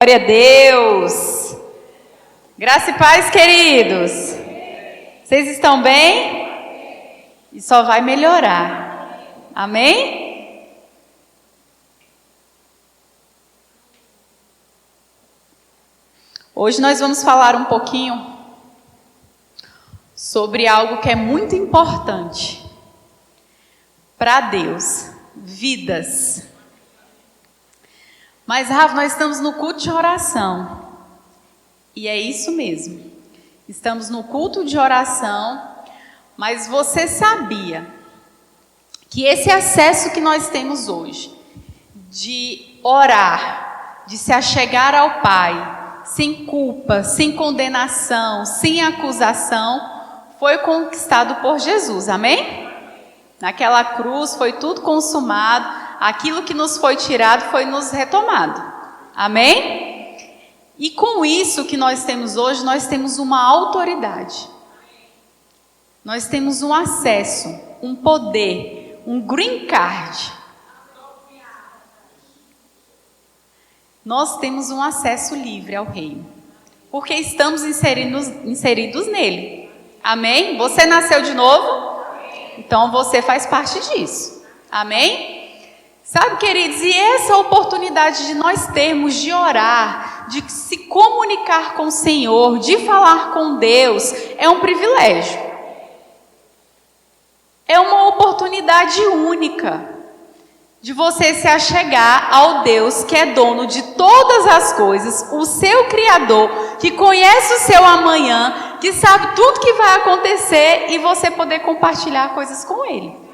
Glória a Deus! Graça e paz, queridos! Vocês estão bem? E só vai melhorar. Amém? Hoje nós vamos falar um pouquinho sobre algo que é muito importante para Deus: vidas. Mas, Rafa, nós estamos no culto de oração. E é isso mesmo. Estamos no culto de oração, mas você sabia que esse acesso que nós temos hoje, de orar, de se achegar ao Pai, sem culpa, sem condenação, sem acusação, foi conquistado por Jesus, amém? Naquela cruz foi tudo consumado, aquilo que nos foi tirado foi nos retomado, amém? E com isso que nós temos hoje, nós temos uma autoridade, nós temos um acesso, um poder, um green card. Nós temos um acesso livre ao reino, porque estamos inseridos nele, amém? Você nasceu de novo? Então você faz parte disso, amém? Sabe, queridos, e essa oportunidade de nós termos de orar, de se comunicar com o Senhor, de falar com Deus, é um privilégio. É uma oportunidade única de você se achegar ao Deus que é dono de todas as coisas, o seu Criador, que conhece o seu amanhã, que sabe tudo que vai acontecer e você poder compartilhar coisas com Ele.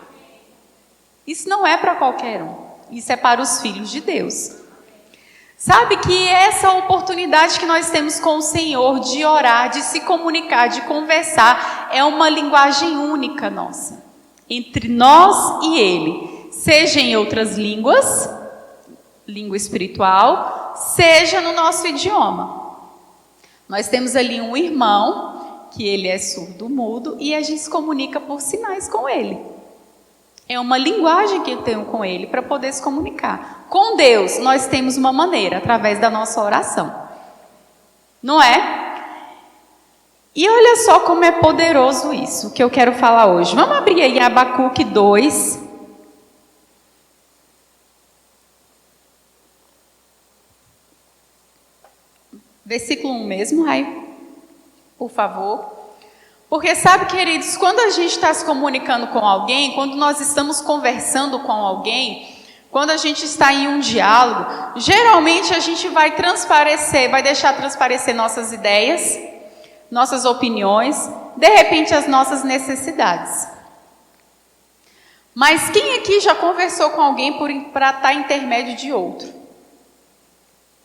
Isso não é para qualquer um, isso é para os filhos de Deus. Sabe que essa oportunidade que nós temos com o Senhor de orar, de se comunicar, de conversar, é uma linguagem única nossa, entre nós e Ele. Seja em outras línguas, língua espiritual, seja no nosso idioma. Nós temos ali um irmão, que ele é surdo-mudo, e a gente se comunica por sinais com ele. É uma linguagem que eu tenho com ele para poder se comunicar. Com Deus, nós temos uma maneira, através da nossa oração. Não é? E olha só como é poderoso isso, que eu quero falar hoje. Vamos abrir aí Abacuque 2. Versículo 1 mesmo, Rai, por favor. Porque sabe, queridos, quando a gente está se comunicando com alguém, quando nós estamos conversando com alguém, quando a gente está em um diálogo, geralmente a gente vai deixar transparecer nossas ideias, nossas opiniões, de repente as nossas necessidades. Mas quem aqui já conversou com alguém para estar intermédio de outro?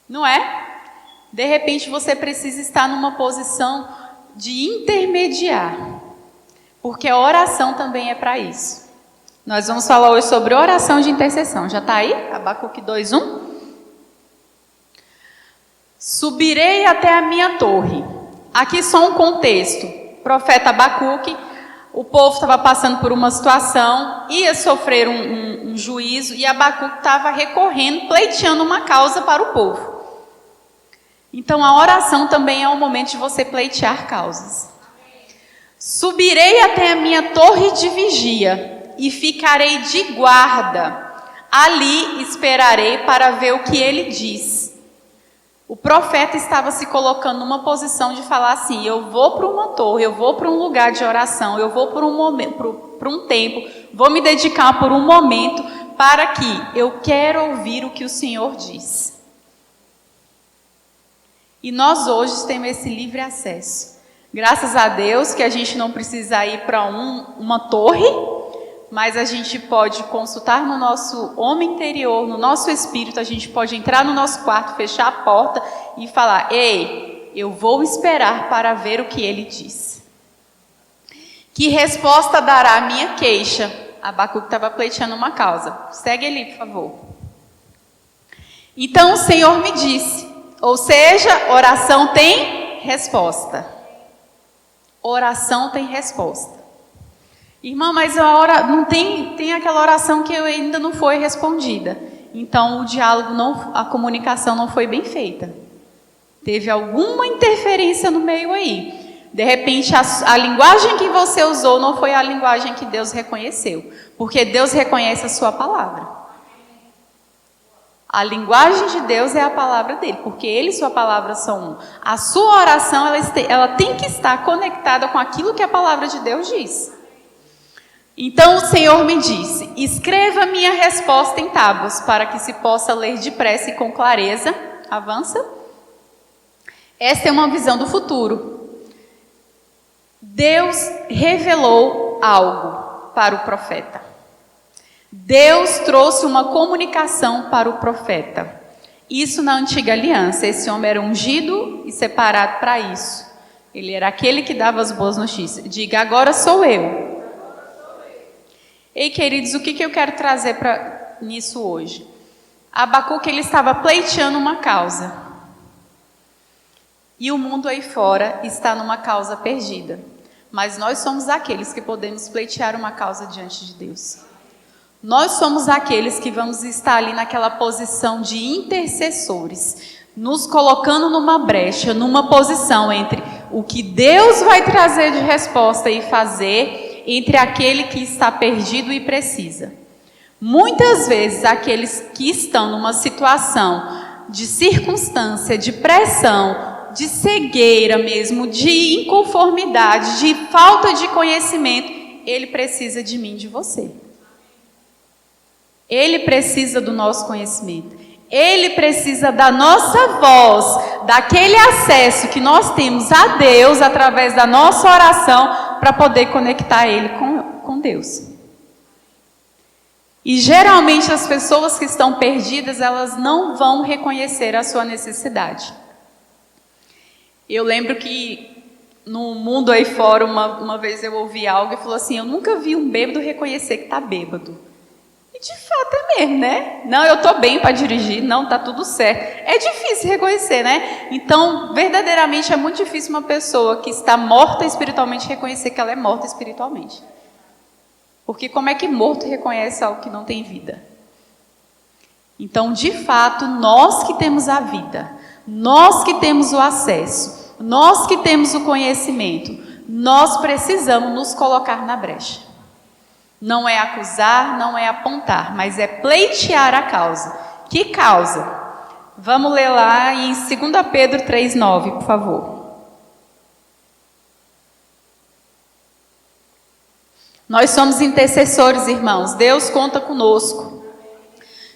Não é? De repente você precisa estar numa posição de intermediar, porque a oração também é para isso. Nós vamos falar hoje sobre oração de intercessão. Já está aí? Abacuque 2:1. Subirei até a minha torre. Aqui só um contexto. Profeta Abacuque, o povo estava passando por uma situação, ia sofrer um juízo, e Abacuque estava recorrendo, pleiteando uma causa para o povo. Então a oração também é um momento de você pleitear causas. Subirei até a minha torre de vigia e ficarei de guarda. Ali esperarei para ver o que ele diz. O profeta estava se colocando numa posição de falar assim: eu vou para uma torre, eu vou para um lugar de oração, eu vou por um momento, por um tempo, vou me dedicar por um momento para que eu quero ouvir o que o Senhor diz. E nós hoje temos esse livre acesso. Graças a Deus que a gente não precisa ir para uma torre, mas a gente pode consultar no nosso homem interior, no nosso espírito, a gente pode entrar no nosso quarto, fechar a porta e falar: ei, eu vou esperar para ver o que ele diz. Que resposta dará a minha queixa? Abacuque estava pleiteando uma causa. Segue ali, por favor. Então o Senhor me disse, ou seja, oração tem resposta. Oração tem resposta. Irmã, mas não tem aquela oração que ainda não foi respondida. Então o diálogo, a comunicação não foi bem feita. Teve alguma interferência no meio aí. De repente, a linguagem que você usou não foi a linguagem que Deus reconheceu. Porque Deus reconhece a sua palavra. A linguagem de Deus é a palavra dele, porque ele e sua palavra são um. A sua oração, ela tem que estar conectada com aquilo que a palavra de Deus diz. Então o Senhor me disse: escreva minha resposta em tábuas, para que se possa ler depressa e com clareza. Avança. Essa é uma visão do futuro. Deus revelou algo para o profeta. Deus trouxe uma comunicação para o profeta. Isso na antiga aliança. Esse homem era ungido e separado para isso. Ele era aquele que dava as boas notícias. Diga: agora sou eu. Ei, queridos, o que eu quero trazer nisso hoje? Abacuque, ele estava pleiteando uma causa. E o mundo aí fora está numa causa perdida. Mas nós somos aqueles que podemos pleitear uma causa diante de Deus. Nós somos aqueles que vamos estar ali naquela posição de intercessores, nos colocando numa brecha, numa posição entre o que Deus vai trazer de resposta e fazer, entre aquele que está perdido e precisa. Muitas vezes, aqueles que estão numa situação de circunstância, de pressão, de cegueira mesmo, de inconformidade, de falta de conhecimento, ele precisa de mim, de você. Ele precisa do nosso conhecimento. Ele precisa da nossa voz, daquele acesso que nós temos a Deus através da nossa oração para poder conectar ele com Deus. E geralmente as pessoas que estão perdidas, elas não vão reconhecer a sua necessidade. Eu lembro que no mundo aí fora, uma vez eu ouvi algo e falou assim: eu nunca vi um bêbado reconhecer que está bêbado. E de fato é mesmo, né? Não, eu estou bem para dirigir, não, está tudo certo. É difícil reconhecer, né? Então, verdadeiramente é muito difícil uma pessoa que está morta espiritualmente reconhecer que ela é morta espiritualmente. Porque como é que morto reconhece algo que não tem vida? Então, de fato, nós que temos a vida, nós que temos o acesso, nós que temos o conhecimento, nós precisamos nos colocar na brecha. Não é acusar, não é apontar, mas é pleitear a causa. Que causa? Vamos ler lá em 2 Pedro 3,9, por favor. Nós somos intercessores, irmãos. Deus conta conosco.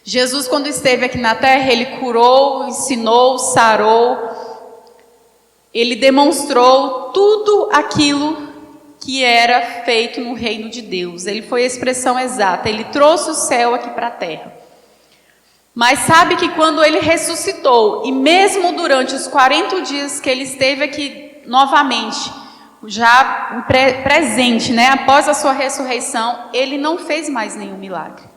Jesus, quando esteve aqui na terra, ele curou, ensinou, sarou. Ele demonstrou tudo aquilo que era feito no reino de Deus. Ele foi a expressão exata. Ele trouxe o céu aqui para a terra. Mas sabe que quando ele ressuscitou, e mesmo durante os 40 dias que ele esteve aqui novamente, já presente, né, após a sua ressurreição, ele não fez mais nenhum milagre.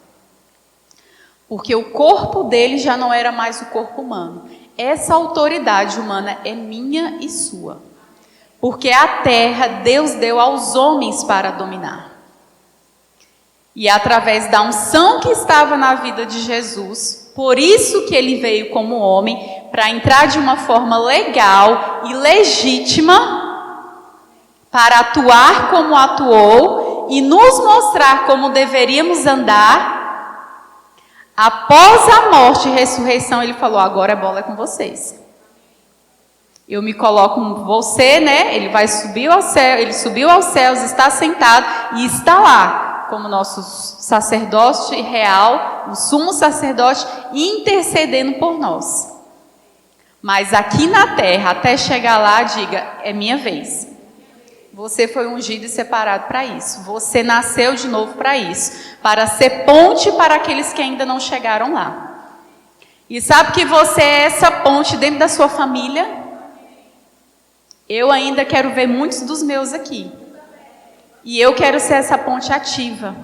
Porque o corpo dele já não era mais o corpo humano. Essa autoridade humana é minha e sua. Porque a terra Deus deu aos homens para dominar. E através da unção que estava na vida de Jesus, por isso que ele veio como homem, para entrar de uma forma legal e legítima, para atuar como atuou e nos mostrar como deveríamos andar. Após a morte e ressurreição, ele falou: agora a bola é com vocês. Eu me coloco com você, né? Ele vai subir ao céu, ele subiu aos céus, está sentado e está lá como nosso sacerdote real, o sumo sacerdote, intercedendo por nós. Mas aqui na terra, até chegar lá, diga: é minha vez. Você foi ungido e separado para isso. Você nasceu de novo para isso. Para ser ponte para aqueles que ainda não chegaram lá. E sabe que você é essa ponte dentro da sua família? Eu ainda quero ver muitos dos meus aqui. E eu quero ser essa ponte ativa.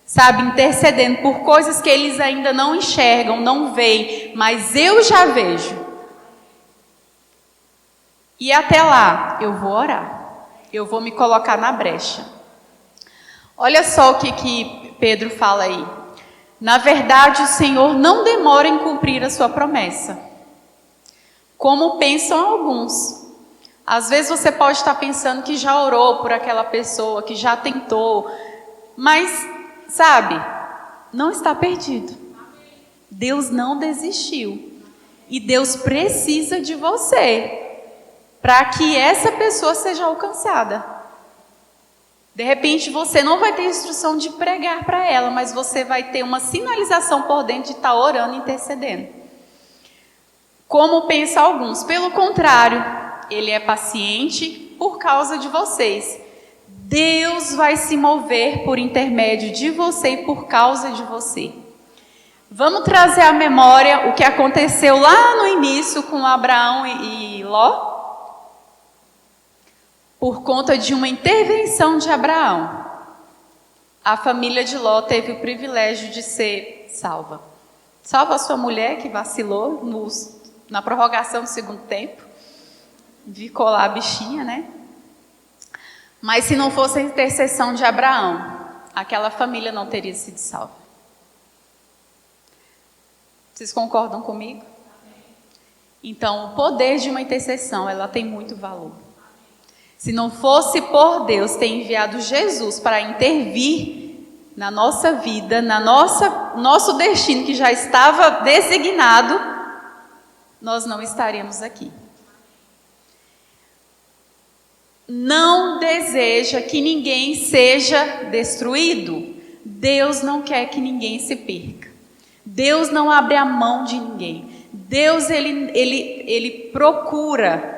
Sabe, intercedendo por coisas que eles ainda não enxergam, não veem. Mas eu já vejo. E até lá, eu vou orar. Eu vou me colocar na brecha. Olha só o que Pedro fala aí. Na verdade, o Senhor não demora em cumprir a sua promessa, como pensam alguns. Às vezes você pode estar pensando que já orou por aquela pessoa, que já tentou, mas, sabe, não está perdido. Deus não desistiu. E Deus precisa de você para que essa pessoa seja alcançada. De repente você não vai ter instrução de pregar para ela, mas você vai ter uma sinalização por dentro de estar orando e intercedendo. Como pensam alguns, pelo contrário, ele é paciente por causa de vocês. Deus vai se mover por intermédio de você e por causa de você. Vamos trazer à memória o que aconteceu lá no início com Abraão e Ló? Por conta de uma intervenção de Abraão, a família de Ló teve o privilégio de ser salva. Salva a sua mulher que vacilou na prorrogação do segundo tempo. Ficou lá a bichinha, né? Mas se não fosse a intercessão de Abraão, aquela família não teria sido salva. Vocês concordam comigo? Então, o poder de uma intercessão, ela tem muito valor. Se não fosse por Deus ter enviado Jesus para intervir na nossa vida, nosso destino que já estava designado, nós não estaríamos aqui. Não deseja que ninguém seja destruído. Deus não quer que ninguém se perca. Deus não abre a mão de ninguém. Deus, ele procura.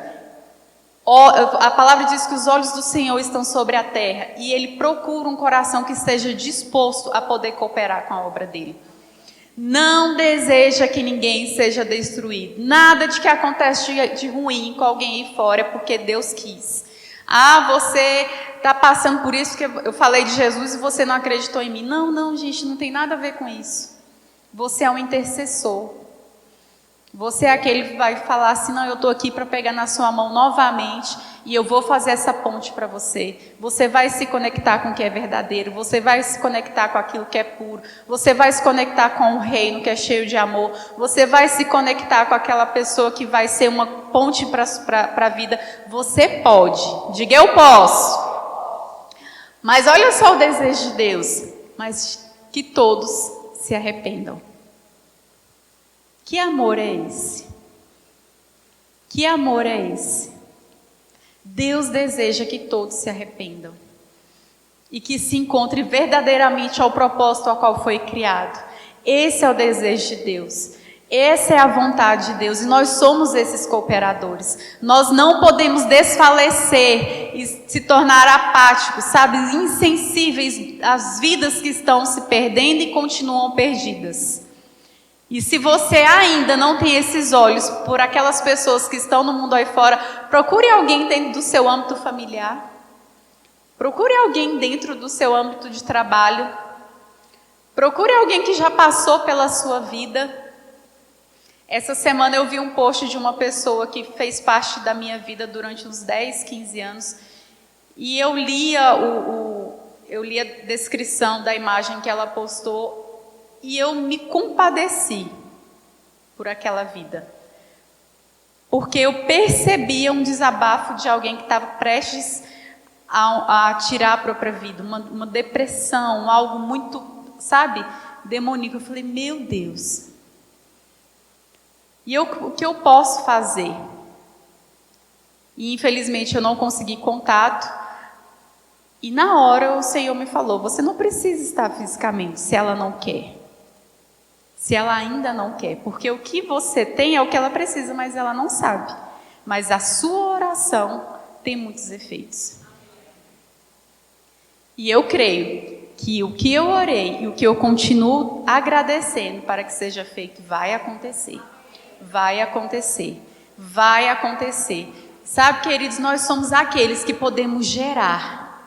A palavra diz que os olhos do Senhor estão sobre a terra. E Ele procura um coração que esteja disposto a poder cooperar com a obra dEle. Não deseja que ninguém seja destruído. Nada de que acontece de ruim com alguém aí fora é porque Deus quis. Você está passando por isso que eu falei de Jesus e você não acreditou em mim. Não, gente, não tem nada a ver com isso. Você é um intercessor. Você é aquele que vai falar assim, não, eu estou aqui para pegar na sua mão novamente e eu vou fazer essa ponte para você. Você vai se conectar com o que é verdadeiro, você vai se conectar com aquilo que é puro, você vai se conectar com o reino que é cheio de amor, você vai se conectar com aquela pessoa que vai ser uma ponte para a vida. Você pode, diga eu posso. Mas olha só o desejo de Deus, mas que todos se arrependam. Que amor é esse? Que amor é esse? Deus deseja que todos se arrependam e que se encontre verdadeiramente ao propósito ao qual foi criado. Esse é o desejo de Deus. Essa é a vontade de Deus e nós somos esses cooperadores. Nós não podemos desfalecer e se tornar apáticos, sabe, insensíveis às vidas que estão se perdendo e continuam perdidas. E se você ainda não tem esses olhos por aquelas pessoas que estão no mundo aí fora, procure alguém dentro do seu âmbito familiar. Procure alguém dentro do seu âmbito de trabalho. Procure alguém que já passou pela sua vida. Essa semana eu vi um post de uma pessoa que fez parte da minha vida durante uns 10, 15 anos. E eu li a descrição da imagem que ela postou. E eu me compadeci por aquela vida. Porque eu percebia um desabafo de alguém que estava prestes a tirar a própria vida. Uma depressão, algo muito, sabe, demoníaco. Eu falei, meu Deus. E o que eu posso fazer? E infelizmente eu não consegui contato. E na hora o Senhor me falou, você não precisa estar fisicamente se ela não quer. Se ela ainda não quer, porque o que você tem é o que ela precisa, mas ela não sabe. Mas a sua oração tem muitos efeitos. E eu creio que o que eu orei e o que eu continuo agradecendo para que seja feito vai acontecer. Vai acontecer. Vai acontecer. Sabe, queridos, nós somos aqueles que podemos gerar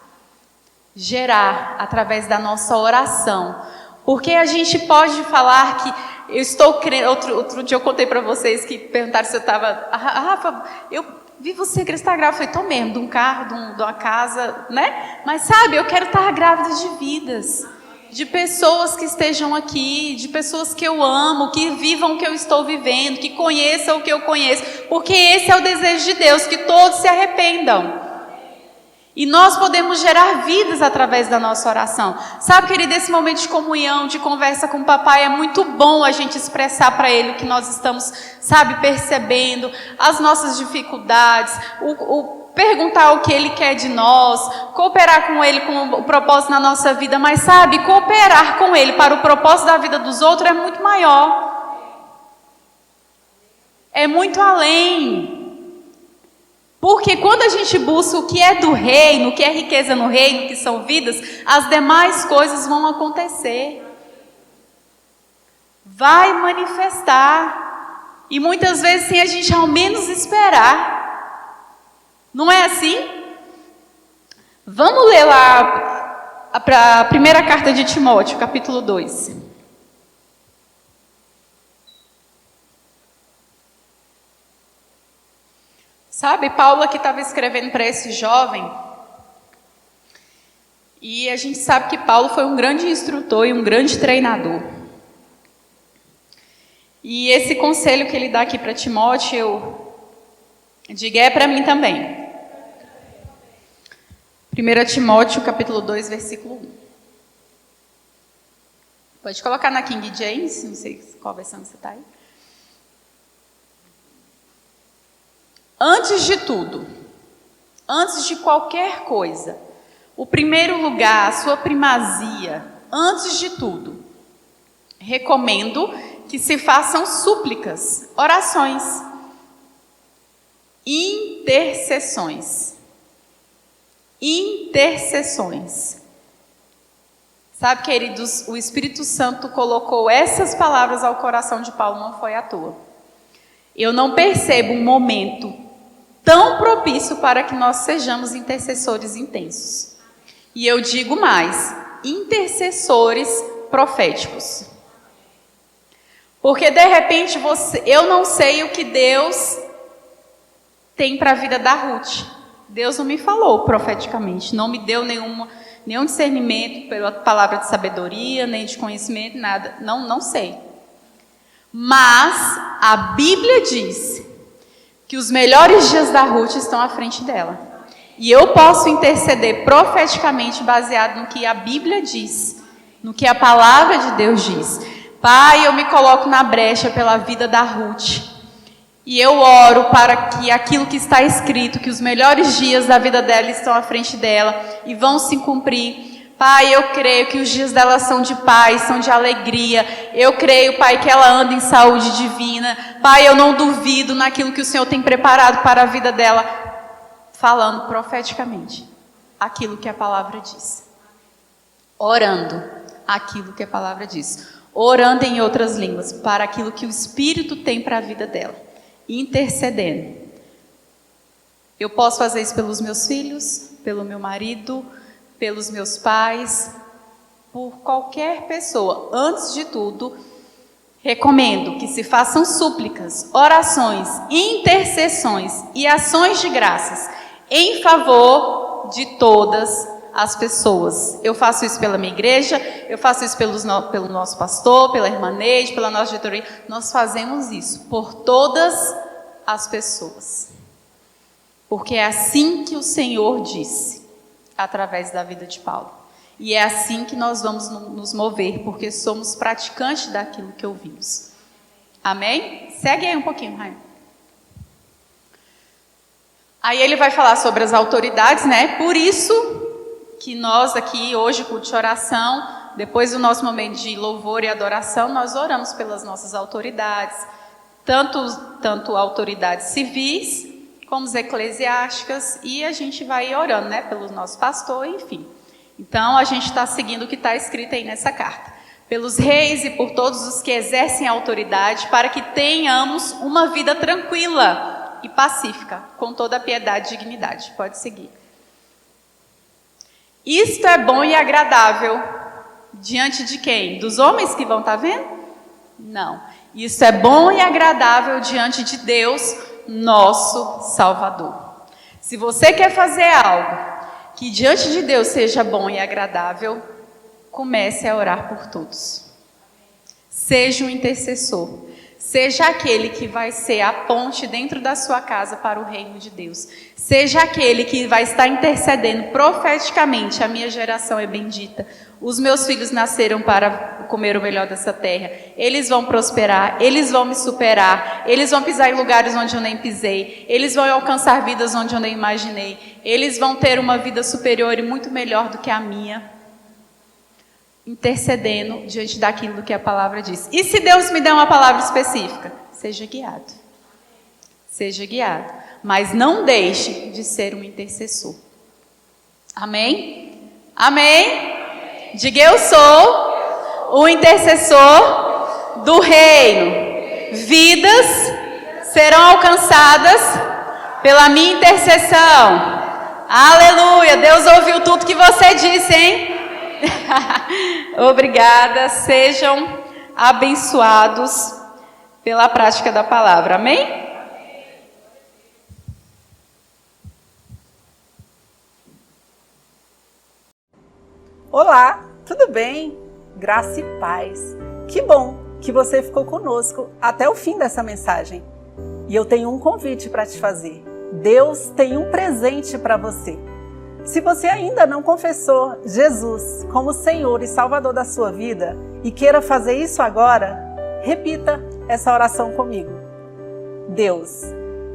através da nossa oração. Porque a gente pode falar que eu estou crendo. Outro dia eu contei para vocês que perguntaram se eu estava. Rafa, eu vi você estar grávida. Eu falei, estou mesmo, de um carro, de uma casa, né? Mas sabe, eu quero estar grávida de vidas. de pessoas que estejam aqui, de pessoas que eu amo, que vivam o que eu estou vivendo, que conheçam o que eu conheço, porque esse é o desejo de Deus, que todos se arrependam. E nós podemos gerar vidas através da nossa oração. Sabe, querido, esse momento de comunhão, de conversa com o papai, é muito bom a gente expressar para ele o que nós estamos, sabe, percebendo, as nossas dificuldades, perguntar o que ele quer de nós, cooperar com ele com o propósito na nossa vida. Mas sabe, cooperar com ele para o propósito da vida dos outros é muito maior. É muito além. Porque quando a gente busca o que é do reino, o que é riqueza no reino, que são vidas, as demais coisas vão acontecer. Vai manifestar. E muitas vezes sem a gente ao menos esperar. Não é assim? Vamos ler lá a primeira carta de Timóteo, capítulo 2. Sabe, Paulo aqui estava escrevendo para esse jovem, e a gente sabe que Paulo foi um grande instrutor e um grande treinador. E esse conselho que ele dá aqui para Timóteo, eu digo, é para mim também. 1 Timóteo, capítulo 2, versículo 1. Pode colocar na King James, não sei qual versão você está aí. Antes de tudo, antes de qualquer coisa, o primeiro lugar, a sua primazia, antes de tudo, recomendo que se façam súplicas, orações, intercessões. Intercessões. Sabe, queridos, o Espírito Santo colocou essas palavras ao coração de Paulo, não foi à toa. Eu não percebo um momento tão propício para que nós sejamos intercessores intensos. E eu digo mais, intercessores proféticos. Porque de repente eu não sei o que Deus tem para a vida da Ruth. Deus não me falou profeticamente, não me deu nenhum discernimento pela palavra de sabedoria, nem de conhecimento, nada. Não sei. Mas a Bíblia diz que os melhores dias da Ruth estão à frente dela. E eu posso interceder profeticamente baseado no que a Bíblia diz, no que a palavra de Deus diz. Pai, eu me coloco na brecha pela vida da Ruth. E eu oro para que aquilo que está escrito, que os melhores dias da vida dela estão à frente dela e vão se cumprir. Pai, eu creio que os dias dela são de paz, são de alegria. Eu creio, Pai, que ela anda em saúde divina. Pai, eu não duvido naquilo que o Senhor tem preparado para a vida dela, falando profeticamente aquilo que a palavra diz. Orando aquilo que a palavra diz. Orando em outras línguas para aquilo que o Espírito tem para a vida dela. Intercedendo. Eu posso fazer isso pelos meus filhos, pelo meu marido, pelos meus pais, por qualquer pessoa. Antes de tudo, recomendo que se façam súplicas, orações, intercessões e ações de graças em favor de todas as pessoas. Eu faço isso pela minha igreja, eu faço isso pelo nosso pastor, pela irmã Neide, pela nossa diretoria. Nós fazemos isso por todas as pessoas. Porque é assim que o Senhor disse, através da vida de Paulo. E é assim que nós vamos nos mover, porque somos praticantes daquilo que ouvimos. Amém? Segue aí um pouquinho, Raio. Aí ele vai falar sobre as autoridades, né? Por isso que nós aqui hoje, culto de oração, depois do nosso momento de louvor e adoração, nós oramos pelas nossas autoridades, tanto autoridades civis, como as eclesiásticas, e a gente vai orando, né, pelo nosso pastor, enfim. Então, a gente está seguindo o que está escrito aí nessa carta. Pelos reis e por todos os que exercem a autoridade, para que tenhamos uma vida tranquila e pacífica, com toda a piedade e dignidade. Pode seguir. Isto é bom e agradável diante de quem? Dos homens que vão estar vendo? Não. Isso é bom e agradável diante de Deus, nosso Salvador. Se você quer fazer algo que diante de Deus seja bom e agradável, comece a orar por todos. Seja um intercessor. Seja aquele que vai ser a ponte dentro da sua casa para o reino de Deus. Seja aquele que vai estar intercedendo profeticamente. A minha geração é bendita. Os meus filhos nasceram para comer o melhor dessa terra. Eles vão prosperar, eles vão me superar, eles vão pisar em lugares onde eu nem pisei, eles vão alcançar vidas onde eu nem imaginei, eles vão ter uma vida superior e muito melhor do que a minha, intercedendo diante daquilo que a palavra diz. E se Deus me der uma palavra específica? Seja guiado. Seja guiado. Mas não deixe de ser um intercessor. Amém? Amém? Diga: eu sou o intercessor do reino. Vidas serão alcançadas pela minha intercessão. Aleluia! Deus ouviu tudo que você disse, hein? Obrigada. Sejam abençoados pela prática da palavra. Amém? Olá, tudo bem? Graça e paz. Que bom que você ficou conosco até o fim dessa mensagem. E eu tenho um convite para te fazer. Deus tem um presente para você. Se você ainda não confessou Jesus como Senhor e Salvador da sua vida e queira fazer isso agora, repita essa oração comigo. Deus,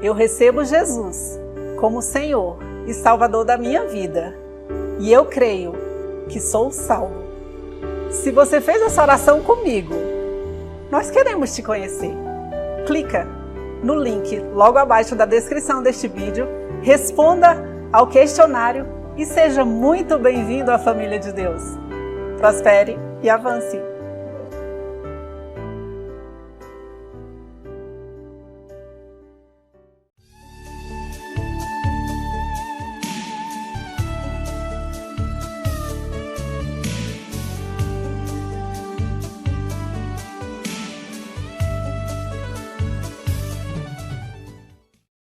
eu recebo Jesus como Senhor e Salvador da minha vida e eu creio que sou salvo. Se você fez essa oração comigo, nós queremos te conhecer. Clica no link logo abaixo da descrição deste vídeo, responda ao questionário e seja muito bem-vindo à família de Deus. Prospere e avance!